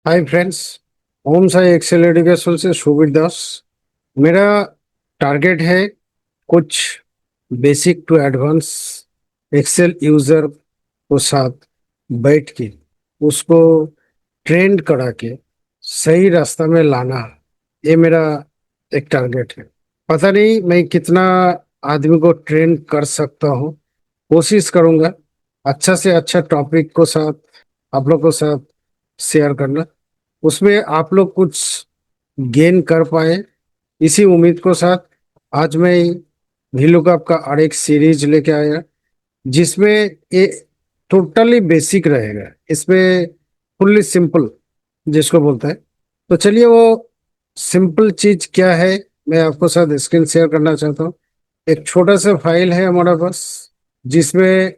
हाय friends. Om Sai Excel education से शुभिर दास। मेरा target है कुछ basic to advance Excel user को साथ बैठ के उसको ट्रेंड करा के सही रास्ता में लाना। ये मेरा एक टारगेट है। पता नहीं मैं कितना आदमी को ट्रेंड कर सकता हूँ। कोशिश करूंगा अच्छा से अच्छा टॉपिक को साथ आप लोग को साथ शेयर करना। उसमें आप लोग कुछ गेन कर पाए, इसी उम्मीद को साथ आज मैं वीलुकअप का और एक सीरीज लेके आया जिसमें ये टोटली बेसिक रहेगा। इसमें फुल्ली सिंपल जिसको बोलता है। तो चलिए वो सिंपल चीज क्या है मैं आपको साथ स्क्रीन शेयर करना चाहता हूँ। एक छोटा सा फाइल है हमारा पास जिसमें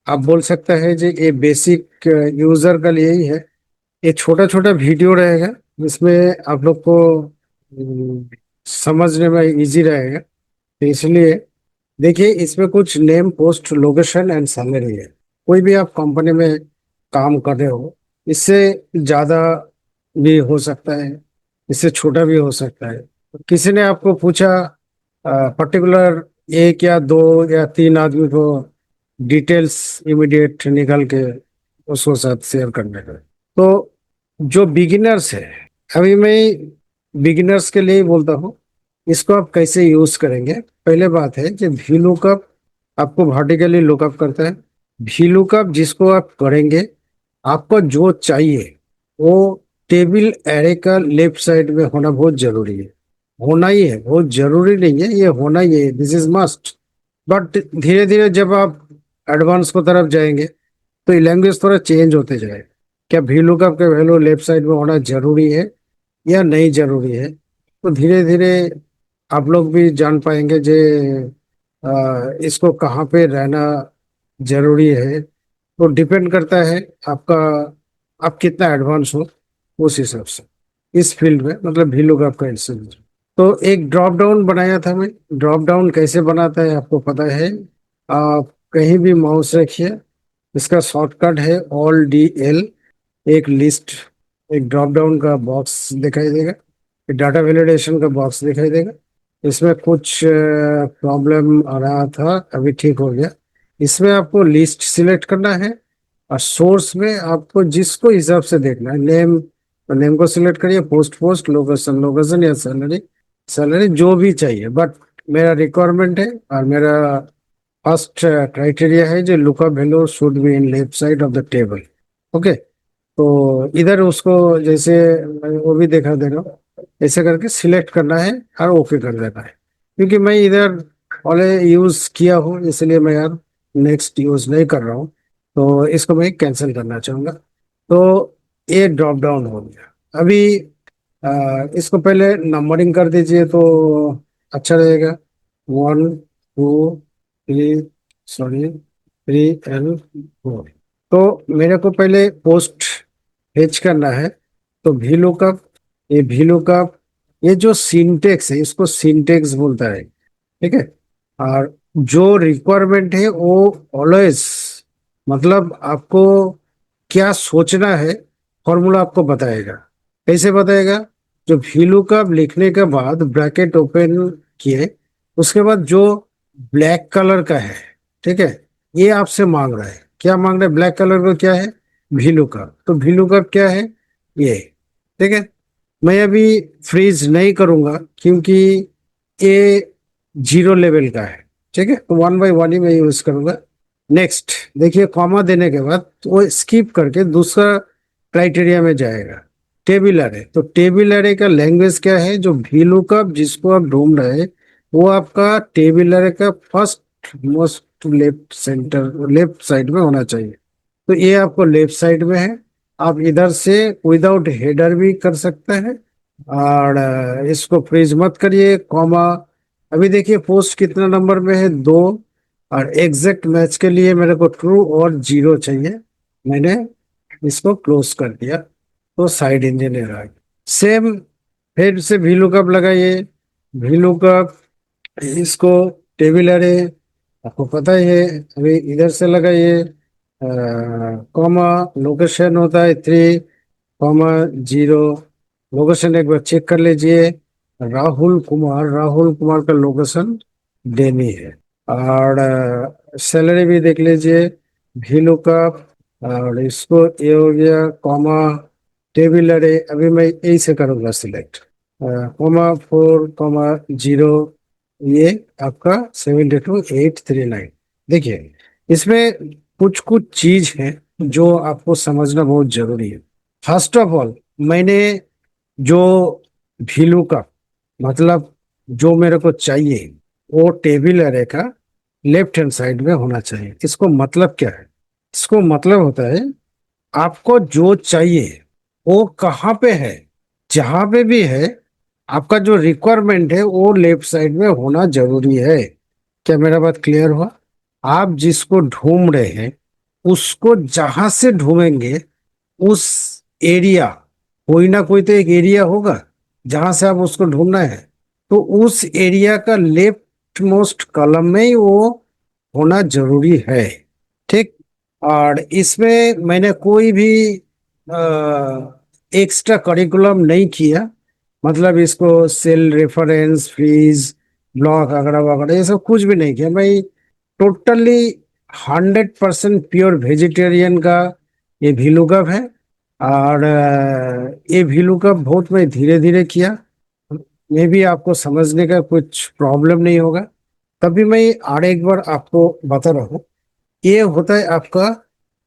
आप बोल सकते हैं जी ये बेसिक यूजर का लिए ही है। ये छोटा छोटा वीडियो रहेगा जिसमें आप लोग को समझने में इजी रहेगा। तो इसलिए देखिए इसमें कुछ name post location and salary है। कोई भी आप कंपनी में काम कर रहे हो, इससे ज्यादा भी हो सकता है, इससे छोटा भी हो सकता है। किसी ने आपको पूछा पर्टिकुलर एक या दो या तीन आदमी को डिटेल्स इमीडिएट निकल के उसको साथ शेयर करने का। तो जो बिगिनर्स है, अभी मैं बिगिनर्स के लिए ही बोलता हूँ। इसको आप कैसे यूज करेंगे? पहले बात है कि वी लुकअप आपको वर्टिकली लुकअप करता है। वी लुकअप जिसको आप करेंगे, आपको जो चाहिए वो टेबल एरे का लेफ्ट साइड में होना बहुत जरूरी है। होना ही है, बहुत जरूरी नहीं है, ये होना ही है, दिस इज मस्ट। बट धीरे धीरे जब आप एडवांस को तरफ जाएंगे तो ये लैंग्वेज थोड़ा चेंज होते जाएगा। क्या वी लुकअप का वैल्यू लेफ्ट साइड में होना जरूरी है या नहीं जरूरी है? तो धीरे धीरे आप लोग भी जान पाएंगे जे इसको कहाँ पे रहना जरूरी है। तो डिपेंड करता है आपका, आप कितना एडवांस हो उस हिसाब से इस फील्ड में, मतलब भी लोग आपका इंस्टीट्यूट। तो एक ड्रॉप डाउन बनाया था मैं। ड्रॉप डाउन कैसे बनाता है आपको पता है। आप कहीं भी माउस रखिए, इसका शॉर्टकट है ऑल डी एल। एक लिस्ट, एक ड्रॉप डाउन का बॉक्स दिखाई देगा, एक डाटा वैलिडेशन का बॉक्स दिखाई देगा। इसमें कुछ प्रॉब्लम आ रहा था, अभी ठीक हो गया। इसमें आपको लिस्ट सिलेक्ट करना है और सोर्स में आपको जिसको हिसाब से देखना है, नेम तो नेम को सिलेक्ट करिए, पोस्ट पोस्ट, लोकेशन लोकेशन, या सैलरी सैलरी, जो भी चाहिए। बट मेरा रिक्वायरमेंट है और मेरा फर्स्ट क्राइटेरिया है जो lookup value should be in left side of the table. Okay. तो इधर उसको जैसे मैं वो भी देखा दे रहा हूँ, ऐसे करके सिलेक्ट करना है और ओके कर देना है। क्योंकि मैं इधर पहले यूज किया हूँ इसलिए मैं यार नेक्स्ट यूज नहीं कर रहा हूँ। तो इसको मैं कैंसिल करना चाहूंगा। तो ये ड्रॉप डाउन हो गया। अभी इसको पहले नंबरिंग कर दीजिए तो अच्छा रहेगा। 1 2 3, सॉरी 3 and 4। तो मेरे को पहले पोस्ट फेच करना है। तो वी लुकअप, ये वी लुकअप, ये जो सिंटेक्स है इसको सिंटेक्स बोलता है। ठीक है। और जो रिक्वायरमेंट है वो ऑलवेज, मतलब आपको क्या सोचना है, फॉर्मूला आपको बताएगा। कैसे बताएगा? जो वी लुकअप लिखने के बाद ब्रैकेट ओपन किए, उसके बाद जो ब्लैक कलर का है, ठीक है, ये आपसे मांग रहा है। क्या मांग रहा है? ब्लैक कलर का क्या है? V lookup. तो वी लुकअप क्या है? ये। ठीक है। मैं अभी फ्रीज नहीं करूंगा क्योंकि ये जीरो लेवल का है। ठीक है। तो वन बाई वन ही मैं यूज करूंगा। नेक्स्ट देखिए, कॉमा देने के बाद वो स्किप करके दूसरा क्राइटेरिया में जाएगा, टेबल अरे। तो टेबल अरे का लैंग्वेज क्या है? जो वी लुकअप जिसको आप ढूंढ रहे हैं वो आपका टेबल अरे का first most left centre left side में होना चाहिए। तो ये आपको लेफ्ट साइड में है। आप इधर से विदाउट हेडर भी कर सकते हैं। और इसको फ्रीज मत करिए, कॉमा। अभी देखिए पोस्ट कितना नंबर में है? 2। और एग्जैक्ट मैच के लिए मेरे को ट्रू और जीरो चाहिए। मैंने इसको क्लोज कर दिया। तो साइड इंजीनियर आ गया। सेम फिर से वी लुकअप लगाइए। वी लुकअप, इसको टेबल अरे आपको पता ही है। अभी इधर से लगाइए, कॉमा, लोकेशन होता है 3। Comma zero. लोकेशन एक बार चेक कर लीजिए। राहुल कुमार का लोकेशन डेनी है। और सैलरी भी देख लीजिए। भीलू का। और इसको ये हो गया कॉमा टेबल अरे, अभी मैं यही से करूंगा select. Comma four comma zero. ये आपका 72,839। देखिए, इसमें कुछ कुछ चीज है जो आपको समझना बहुत जरूरी है। फर्स्ट ऑफ ऑल, मैंने जो भीलू का मतलब जो मेरे को चाहिए वो टेबल अरे का लेफ्ट हैंड साइड में होना चाहिए। इसको मतलब क्या है? इसको मतलब होता है आपको जो चाहिए वो कहाँ पे है, जहां पे भी है, आपका जो रिक्वायरमेंट है वो लेफ्ट साइड में होना जरूरी है। क्या मेरा बात क्लियर हुआ? आप जिसको ढूंढ रहे हैं उसको जहां से ढूंढेंगे उस एरिया, कोई ना कोई तो एक एरिया होगा जहां से आप उसको ढूंढना है, तो उस एरिया का लेफ्ट मोस्ट कॉलम में ही वो होना जरूरी है। ठीक। और इसमें मैंने कोई भी एक्स्ट्रा करिकुलम नहीं किया। मतलब इसको सेल रेफरेंस फीस ब्लॉक वगैरह वगैरह ये सब कुछ भी नहीं किया भाई। टोटली 100% प्योर वेजिटेरियन का ये वीलुकअप है। और ये वीलुकअप बहुत मैं धीरे धीरे किया। मे भी आपको समझने का कुछ प्रॉब्लम नहीं होगा। तभी मैं और एक बार आपको बता रहा हूँ। ये होता है आपका,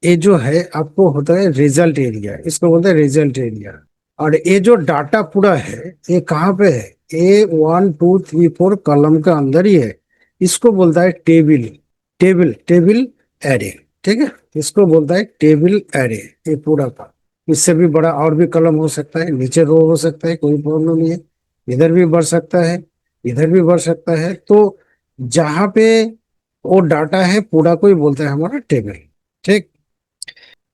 ये जो है आपको होता है रिजल्ट एरिया, इसको बोलते हैं रिजल्ट एरिया। और ये जो डाटा पूरा है ये कहाँ पे है? ये 1 2 3 4 कॉलम के अंदर ही है। इसको बोलता है टेबल। Table array. ठीक है। इसको बोलता है टेबल एरे। ये पूरा का, इससे भी बड़ा और भी कॉलम हो सकता है, नीचे रो हो सकता है, कोई प्रॉब्लम नहीं है। इधर भी बढ़ सकता है, इधर भी बढ़ सकता है। तो जहाँ पे वो डाटा है पूरा को ही बोलते हैं हमारा टेबल। ठीक।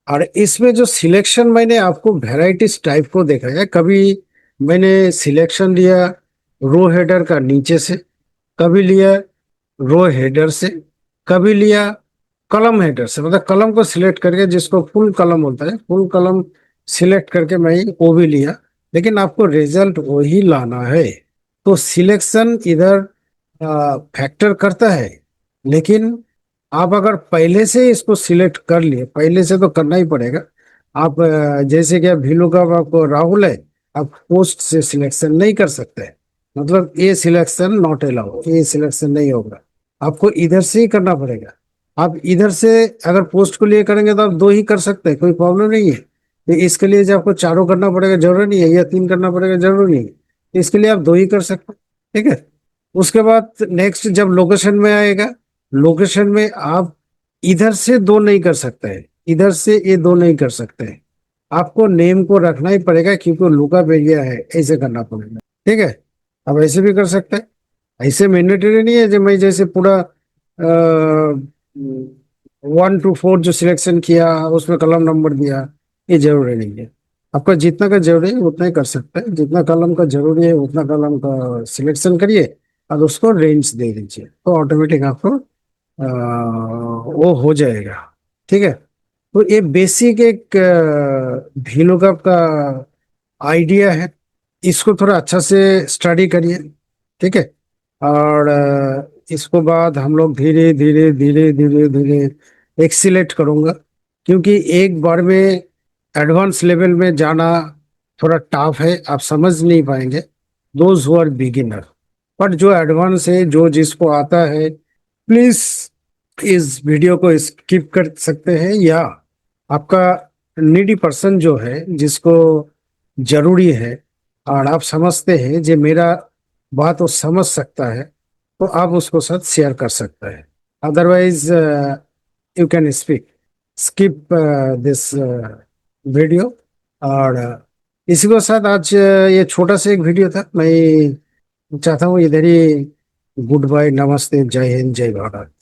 और इसमें जो सिलेक्शन मैंने आपको वैराइटीज टाइप को देखा है, कभी मैंने सिलेक्शन लिया रो हेडर का नीचे से, कभी लिया रो हेडर से, कभी लिया कलम हेडर से, मतलब कलम को सिलेक्ट करके जिसको फुल कलम बोलता है, फुल कलम सिलेक्ट करके मैं वो भी लिया। लेकिन आपको रिजल्ट वही लाना है। तो सिलेक्शन इधर फैक्टर करता है। लेकिन आप अगर पहले से इसको सिलेक्ट कर लिए, पहले से तो करना ही पड़ेगा। आप जैसे कि अब भीलू का आपको राहुल है, आप पोस्ट से सिलेक्शन नहीं कर सकते। मतलब ये सिलेक्शन नॉट अलाउ, ये सिलेक्शन नहीं होगा। आपको इधर से ही करना पड़ेगा। आप इधर से अगर पोस्ट को लिए करेंगे तो आप दो ही कर सकते हैं, कोई प्रॉब्लम नहीं है। तो इसके लिए जो आपको चारों करना पड़ेगा जरूरी नहीं है, या तीन करना पड़ेगा जरूरी नहीं है। इसके लिए आप दो ही कर सकते हैं। ठीक है। उसके बाद नेक्स्ट जब लोकेशन में आएगा, लोकेशन में आप इधर से दो नहीं कर सकते हैं, इधर से ये दो नहीं कर सकते हैं। आपको नेम को रखना ही पड़ेगा क्योंकि लुकअप एरिया है, ऐसे करना पड़ेगा। ठीक है। अब ऐसे भी कर सकते हैं। ऐसे मैंडेटरी नहीं है जो मैं जैसे पूरा 1 to 4 जो सिलेक्शन किया उसमें कलम नंबर दिया, ये जरूरी नहीं है। आपका जितना का जरूरी है उतना ही कर सकते हैं, जितना कलम का जरूरी है उतना कलम का सिलेक्शन करिए और उसको रेंज दे दीजिए तो ऑटोमेटिक आपको वो हो जाएगा। ठीक है। तो ये बेसिक एक VLOOKUP का आइडिया है। इसको थोड़ा अच्छा से स्टडी करिए। ठीक है। और इसको बाद हम लोग धीरे धीरे धीरे धीरे धीरे एक्सीलेट करूंगा, क्योंकि एक बार में एडवांस लेवल में जाना थोड़ा टफ है, आप समझ नहीं पाएंगे those who are beginner. But जो एडवांस है, जो जिसको आता है, प्लीज इस वीडियो को स्किप कर सकते हैं। या आपका नीडी पर्सन जो है जिसको जरूरी है और आप समझते हैं जो मेरा बात वो समझ सकता है, तो आप उसको साथ शेयर कर सकते हैं। Otherwise you can skip this video. और इसी के साथ आज ये छोटा सा एक वीडियो था। मैं चाहता हूँ इधर ही गुड बाय, नमस्ते, जय हिंद, जय भारत।